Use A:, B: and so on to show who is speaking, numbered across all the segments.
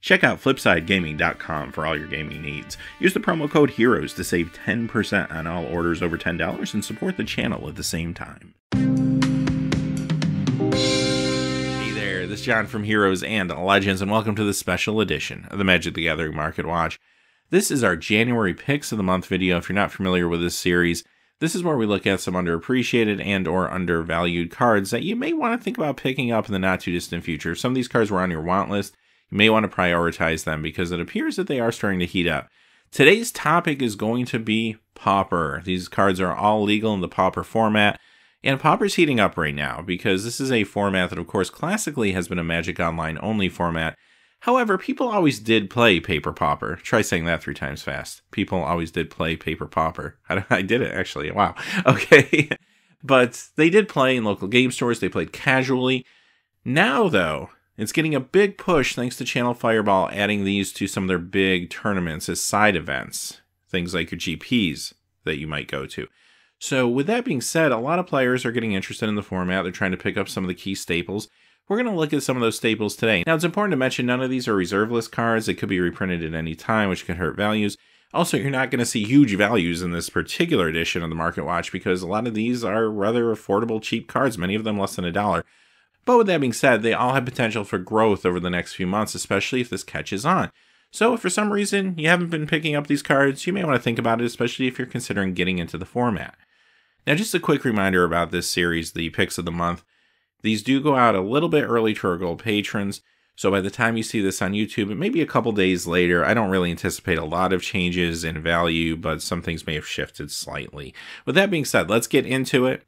A: Check out FlipsideGaming.com for all your gaming needs. Use the promo code HEROES to save 10% on all orders over $10 and support the channel at the same time. Hey there, this is John from Heroes and Legends, and welcome to the special edition of the Magic the Gathering Market Watch. This is our January Picks of the Month video. If you're not familiar with this series, this is where we look at some underappreciated and or undervalued cards that you may want to think about picking up in the not too distant future. If some of these cards were on your want list, you may want to prioritize them because it appears that they are starting to heat up. Today's topic is going to be Pauper. These cards are all legal in the Pauper format, and Pauper's heating up right now because this is a format that, of course, classically has been a Magic Online only format. However, people always did play Paper Pauper. Try saying that 3 times fast. People always did play Paper Pauper. I did it, actually. Wow. Okay. But they did play in local game stores. They played casually. Now, though, it's getting a big push thanks to Channel Fireball adding these to some of their big tournaments as side events. Things like your GPs that you might go to. So with that being said, a lot of players are getting interested in the format. They're trying to pick up some of the key staples. We're going to look at some of those staples today. Now, it's important to mention none of these are reserve list cards. They could be reprinted at any time, which could hurt values. Also, you're not going to see huge values in this particular edition of the Market Watch because a lot of these are rather affordable, cheap cards, many of them less than $1. But with that being said, they all have potential for growth over the next few months, especially if this catches on. So if for some reason you haven't been picking up these cards, you may want to think about it, especially if you're considering getting into the format. Now, just a quick reminder about this series, the Picks of the Month. These do go out a little bit early to our gold patrons, so by the time you see this on YouTube, it may be a couple days later. I don't really anticipate a lot of changes in value, but some things may have shifted slightly. With that being said, let's get into it.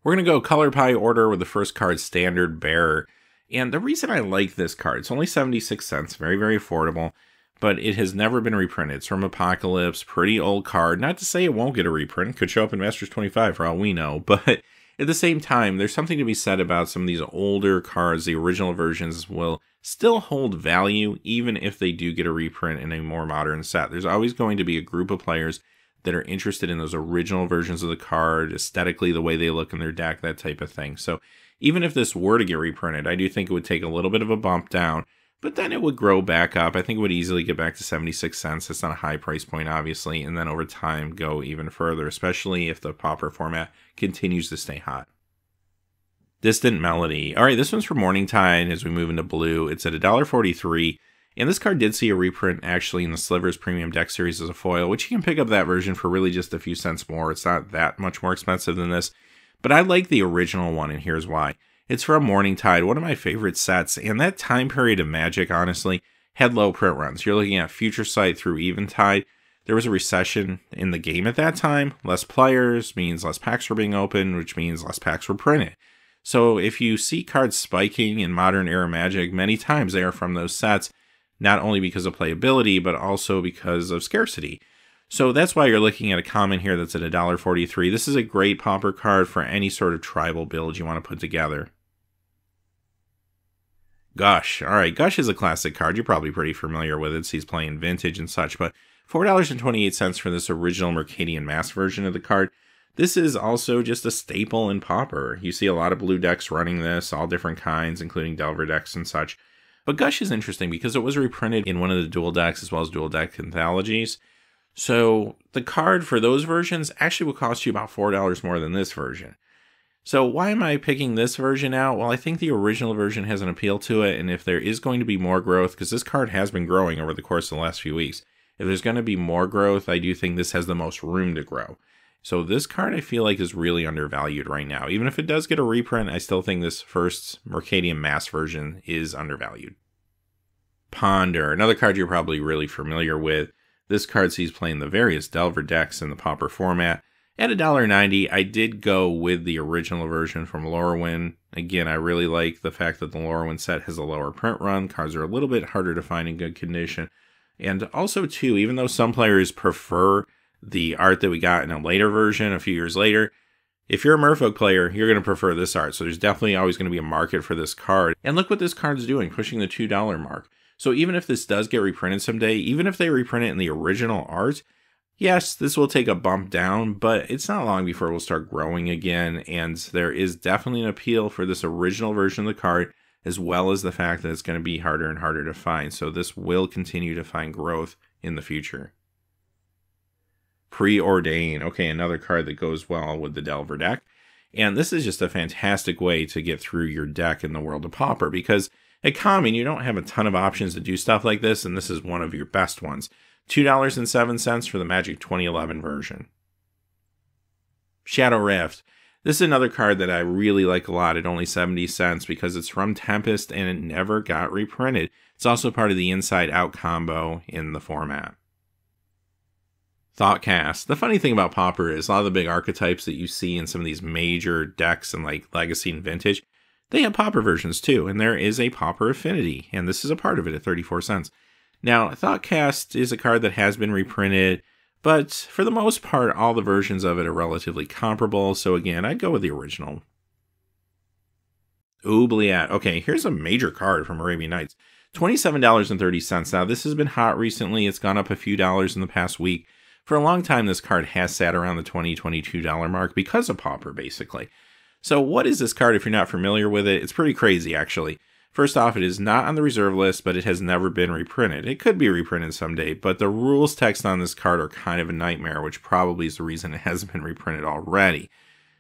A: We're going to go color pie order with the first card, Standard Bearer. And the reason I like this card, it's only 76 cents, very, very affordable, but it has never been reprinted. It's from Apocalypse, pretty old card. Not to say it won't get a reprint, could show up in Masters 25 for all we know, but at the same time, there's something to be said about some of these older cards. The original versions will still hold value, even if they do get a reprint in a more modern set. There's always going to be a group of players that are interested in those original versions of the card, aesthetically, the way they look in their deck, that type of thing. So even if this were to get reprinted, I do think it would take a little bit of a bump down, but then it would grow back up. I think it would easily get back to 76 cents. It's not a high price point, obviously, and then over time go even further, especially if the Pauper format continues to stay hot. Distant Melody. All right, this one's for Mourning Time as we move into blue. It's at $1.43. And this card did see a reprint actually in the Slivers Premium Deck Series as a foil, which you can pick up that version for really just a few cents more. It's not that much more expensive than this, but I like the original one, and here's why. It's from Mourning Tide, one of my favorite sets, and that time period of Magic, honestly, had low print runs. You're looking at Future Sight through Eventide. There was a recession in the game at that time. Less players means less packs were being opened, which means less packs were printed. So if you see cards spiking in modern era Magic, many times they are from those sets, not only because of playability, but also because of scarcity. So that's why you're looking at a common here that's at $1.43. This is a great Pauper card for any sort of tribal build you want to put together. Gush. All right, Gush is a classic card. You're probably pretty familiar with it. So he's playing Vintage and such, but $4.28 for this original Mercadian Mass version of the card. This is also just a staple in Pauper. You see a lot of blue decks running this, all different kinds, including Delver decks and such. But Gush is interesting because it was reprinted in one of the dual decks as well as dual deck anthologies. So the card for those versions actually will cost you about $4 more than this version. So why am I picking this version out? Well, I think the original version has an appeal to it, and if there is going to be more growth, because this card has been growing over the course of the last few weeks, if there's going to be more growth, I do think this has the most room to grow. So this card I feel like is really undervalued right now. Even if it does get a reprint, I still think this first Mercadian Mass version is undervalued. Ponder, another card you're probably really familiar with. This card sees playing the various Delver decks in the Pauper format. At $1.90, I did go with the original version from Lorwyn. Again, I really like the fact that the Lorwyn set has a lower print run. Cards are a little bit harder to find in good condition. And also, too, even though some players prefer the art that we got in a later version a few years later, if you're a Merfolk player, you're going to prefer this art. So there's definitely always going to be a market for this card. And look what this card's doing, pushing the $2 mark. So even if this does get reprinted someday, even if they reprint it in the original art, yes, this will take a bump down, but it's not long before it will start growing again. And there is definitely an appeal for this original version of the card as well as the fact that it's going to be harder and harder to find. So this will continue to find growth in the future. Preordain. Okay, another card that goes well with the Delver deck. And this is just a fantastic way to get through your deck in the world of Pauper, because at Common, you don't have a ton of options to do stuff like this, and this is one of your best ones. $2.07 for the Magic 2011 version. Shadow Rift. This is another card that I really like a lot at only 70 cents because it's from Tempest and it never got reprinted. It's also part of the Inside Out combo in the format. Thoughtcast. The funny thing about Pauper is a lot of the big archetypes that you see in some of these major decks and like Legacy and Vintage, they have Pauper versions too, and there is a Pauper affinity, and this is a part of it at 34 cents. Now, Thoughtcast is a card that has been reprinted, but for the most part, all the versions of it are relatively comparable, so again, I'd go with the original. Oubliette. Okay, here's a major card from Arabian Nights. $27.30. Now, this has been hot recently. It's gone up a few dollars in the past week. For a long time, this card has sat around the $20, $22 mark because of Pauper, basically. So what is this card if you're not familiar with it? It's pretty crazy, actually. First off, it is not on the reserve list, but it has never been reprinted. It could be reprinted someday, but the rules text on this card are kind of a nightmare, which probably is the reason it hasn't been reprinted already.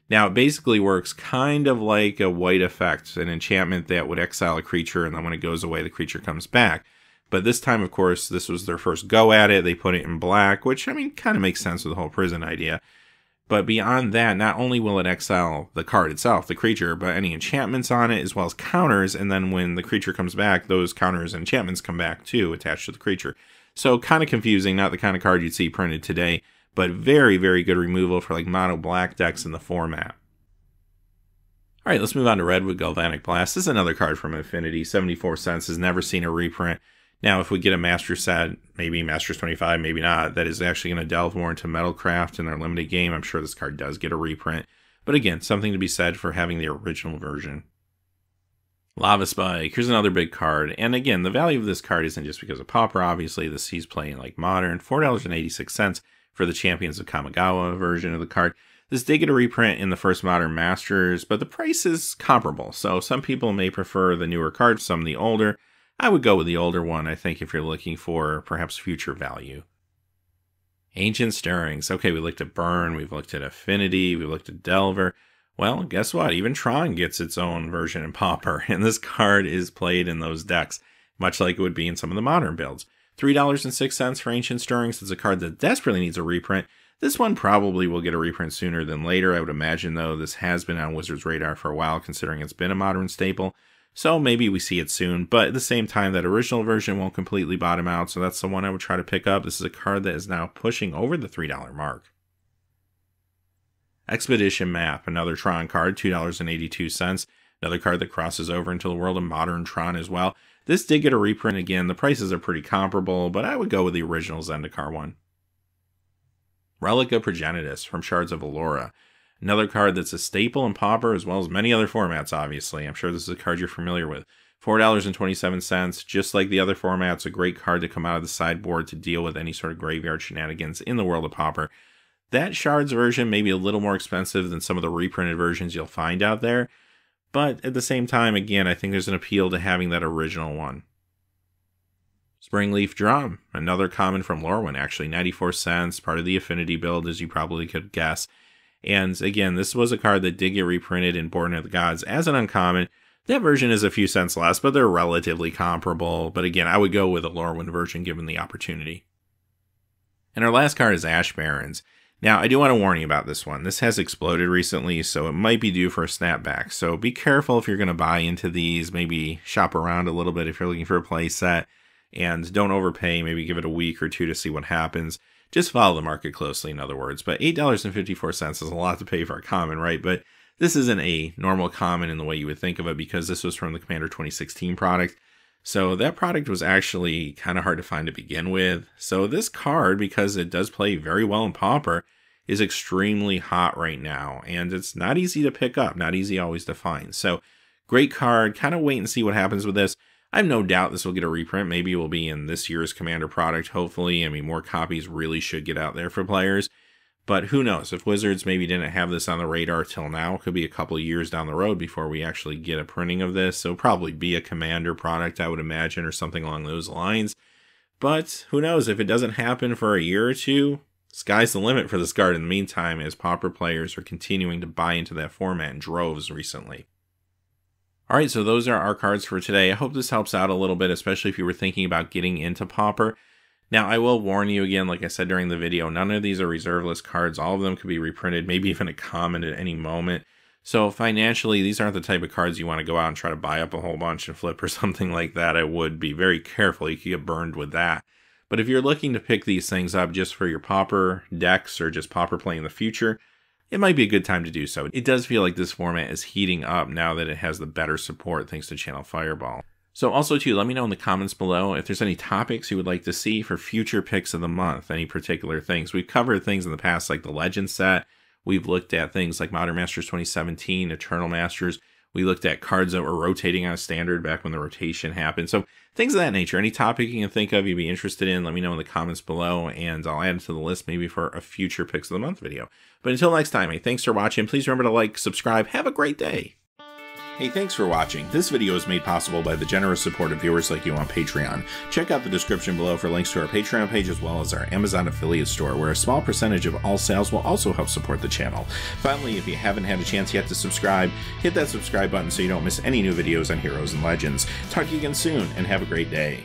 A: Now, it basically works kind of like a white effect, an enchantment that would exile a creature, and then when it goes away, the creature comes back. But this time, of course, this was their first go at it. They put it in black, which, I mean, kind of makes sense with the whole prison idea. But beyond that, not only will it exile the card itself, the creature, but any enchantments on it, as well as counters, and then when the creature comes back, those counters and enchantments come back too, attached to the creature. So kind of confusing, not the kind of card you'd see printed today, but very, very good removal for like mono black decks in the format. Alright, let's move on to Redwood Galvanic Blast. This is another card from Infinity, 74 cents, has never seen a reprint. Now, if we get a Master set, maybe Masters 25, maybe not, that is actually going to delve more into Metalcraft in their limited game, I'm sure this card does get a reprint. But again, something to be said for having the original version. Lava Spike. Here's another big card. And again, the value of this card isn't just because of Pauper, obviously. This he's playing like Modern. $4.86 for the Champions of Kamigawa version of the card. This did get a reprint in the first Modern Masters, but the price is comparable. So some people may prefer the newer card, some the older. I would go with the older one, I think, if you're looking for perhaps future value. Ancient Stirrings. Okay, we looked at Burn, we've looked at Affinity, we looked at Delver. Well, guess what? Even Tron gets its own version in Pauper, and this card is played in those decks, much like it would be in some of the modern builds. $3.06 for Ancient Stirrings. It's a card that desperately needs a reprint. This one probably will get a reprint sooner than later, I would imagine, though. This has been on Wizards' radar for a while, considering it's been a modern staple. So maybe we see it soon, but at the same time, that original version won't completely bottom out, so that's the one I would try to pick up. This is a card that is now pushing over the $3 mark. Expedition Map, another Tron card, $2.82. Another card that crosses over into the world of modern Tron as well. This did get a reprint again. The prices are pretty comparable, but I would go with the original Zendikar one. Relic of Progenitus from Shards of Allura. Another card that's a staple in Pauper as well as many other formats, obviously. I'm sure this is a card you're familiar with. $4.27, just like the other formats, a great card to come out of the sideboard to deal with any sort of graveyard shenanigans in the world of Pauper. That Shards version may be a little more expensive than some of the reprinted versions you'll find out there, but at the same time, again, I think there's an appeal to having that original one. Springleaf Drum, another common from Lorwyn, actually, 94 cents, part of the Affinity build, as you probably could guess. And again, this was a card that did get reprinted in Born of the Gods as an uncommon. That version is a few cents less, but they're relatively comparable. But again, I would go with a Lorwyn version given the opportunity. And our last card is Ash Barrens. Now, I do want to warn you about this one. This has exploded recently, so it might be due for a snapback. So be careful if you're going to buy into these. Maybe shop around a little bit if you're looking for a play set. And don't overpay. Maybe give it a week or two to see what happens. Just follow the market closely, in other words. But $8.54 is a lot to pay for a common, right? But this isn't a normal common in the way you would think of it because this was from the Commander 2016 product. So that product was actually kind of hard to find to begin with. So this card, because it does play very well in Pauper, is extremely hot right now. And it's not easy to pick up, not easy always to find. So great card. Kind of wait and see what happens with this. I have no doubt this will get a reprint. Maybe it will be in this year's Commander product, hopefully. I mean, more copies really should get out there for players. But who knows, if Wizards maybe didn't have this on the radar till now, it could be a couple of years down the road before we actually get a printing of this. So probably be a Commander product, I would imagine, or something along those lines. But who knows, if it doesn't happen for a year or two, sky's the limit for this card in the meantime, as Pauper players are continuing to buy into that format in droves recently. Alright, so those are our cards for today. I hope this helps out a little bit, especially if you were thinking about getting into Pauper. Now, I will warn you again, like I said during the video, none of these are reserve list cards. All of them could be reprinted, maybe even a common at any moment. So financially, these aren't the type of cards you want to go out and try to buy up a whole bunch and flip or something like that. I would be very careful. You could get burned with that. But if you're looking to pick these things up just for your Pauper decks or just Pauper play in the future, it might be a good time to do so. It does feel like this format is heating up now that it has the better support thanks to Channel Fireball. So also too, let me know in the comments below if there's any topics you would like to see for future picks of the month, any particular things. We've covered things in the past like the Legend set. We've looked at things like Modern Masters 2017, Eternal Masters. We looked at cards that were rotating on a standard back when the rotation happened. So things of that nature. Any topic you can think of you'd be interested in, let me know in the comments below, and I'll add it to the list maybe for a future Picks of the Month video. But until next time, hey, thanks for watching. Please remember to like, subscribe. Have a great day. Hey, thanks for watching. This video is made possible by the generous support of viewers like you on Patreon. Check out the description below for links to our Patreon page as well as our Amazon affiliate store, where a small percentage of all sales will also help support the channel. Finally, if you haven't had a chance yet to subscribe, hit that subscribe button so you don't miss any new videos on Heroes and Legends. Talk to you again soon, and have a great day.